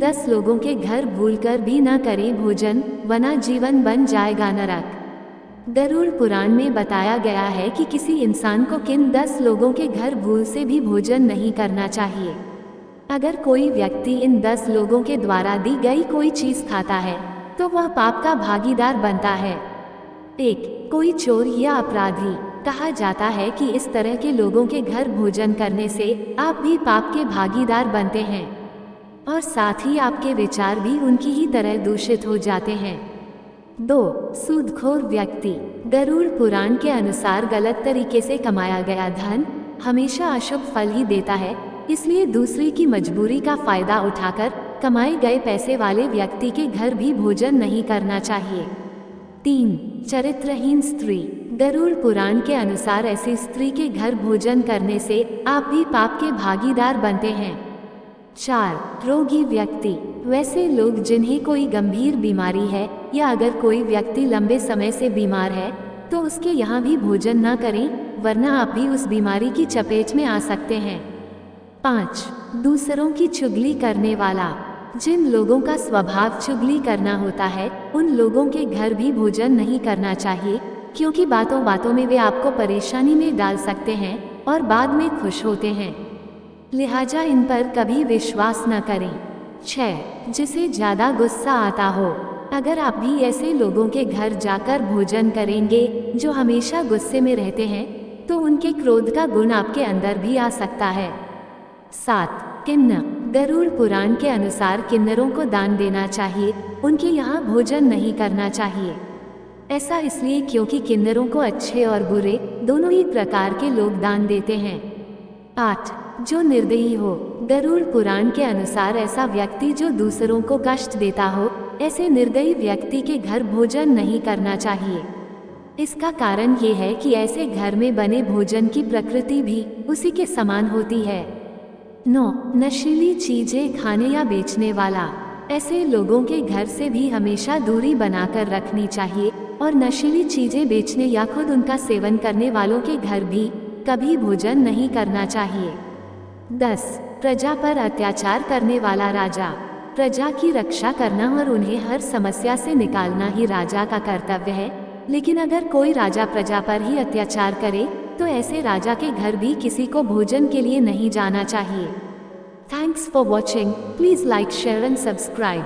10 लोगों के घर भूलकर भी न करें भोजन, वरना जीवन बन जाएगा नरक। गरुड़ पुराण में बताया गया है कि किसी इंसान को किन 10 लोगों के घर भूल से भी भोजन नहीं करना चाहिए। अगर कोई व्यक्ति इन 10 लोगों के द्वारा दी गई कोई चीज खाता है तो वह पाप का भागीदार बनता है। 1. कोई चोर या अपराधी। कहा जाता है कि इस तरह के लोगों के घर भोजन करने से आप भी पाप के भागीदार बनते हैं और साथ ही आपके विचार भी उनकी ही तरह दूषित हो जाते हैं। 2. सूदखोर व्यक्ति। गरुड़ पुराण के अनुसार गलत तरीके से कमाया गया धन हमेशा अशुभ फल ही देता है, इसलिए दूसरी की मजबूरी का फायदा उठाकर कमाए गए पैसे वाले व्यक्ति के घर भी भोजन नहीं करना चाहिए। 3. चरित्रहीन स्त्री। गरुड़ पुराण के अनुसार ऐसी स्त्री के घर भोजन करने से आप भी पाप के भागीदार बनते हैं। 4. रोगी व्यक्ति। वैसे लोग जिन्हें कोई गंभीर बीमारी है या अगर कोई व्यक्ति लंबे समय से बीमार है तो उसके यहाँ भी भोजन न करें, वरना आप भी उस बीमारी की चपेट में आ सकते हैं। 5. दूसरों की चुगली करने वाला। जिन लोगों का स्वभाव चुगली करना होता है उन लोगों के घर भी भोजन नहीं करना चाहिए, क्योंकि बातों बातों में वे आपको परेशानी में डाल सकते हैं और बाद में खुश होते हैं, लिहाजा इन पर कभी विश्वास न करें। 6. जिसे ज़्यादा गुस्सा आता हो। अगर आप भी ऐसे लोगों के घर जाकर भोजन करेंगे जो हमेशा गुस्से में रहते हैं तो उनके क्रोध का गुण आपके अंदर भी आ सकता है। 7. किन्नर। गरुड़ पुराण के अनुसार किन्नरों को दान देना चाहिए, उनके यहाँ भोजन नहीं करना चाहिए। ऐसा इसलिए क्योंकि किन्नरों को अच्छे और बुरे दोनों ही प्रकार के लोग दान देते हैं। 8. जो निर्दयी हो। गरुड़ पुराण के अनुसार ऐसा व्यक्ति जो दूसरों को कष्ट देता हो, ऐसे निर्दयी व्यक्ति के घर भोजन नहीं करना चाहिए। इसका कारण ये है कि ऐसे घर में बने भोजन की प्रकृति भी उसी के समान होती है। 9. नशीली चीजें खाने या बेचने वाला। ऐसे लोगों के घर से भी हमेशा दूरी बनाकर रखनी चाहिए और नशीली चीजें बेचने या खुद उनका सेवन करने वालों के घर भी कभी भोजन नहीं करना चाहिए। 10. प्रजा पर अत्याचार करने वाला राजा। प्रजा की रक्षा करना और उन्हें हर समस्या से निकालना ही राजा का कर्तव्य है, लेकिन अगर कोई राजा प्रजा पर ही अत्याचार करे तो ऐसे राजा के घर भी किसी को भोजन के लिए नहीं जाना चाहिए। Thanks for watching. Please like, share and subscribe.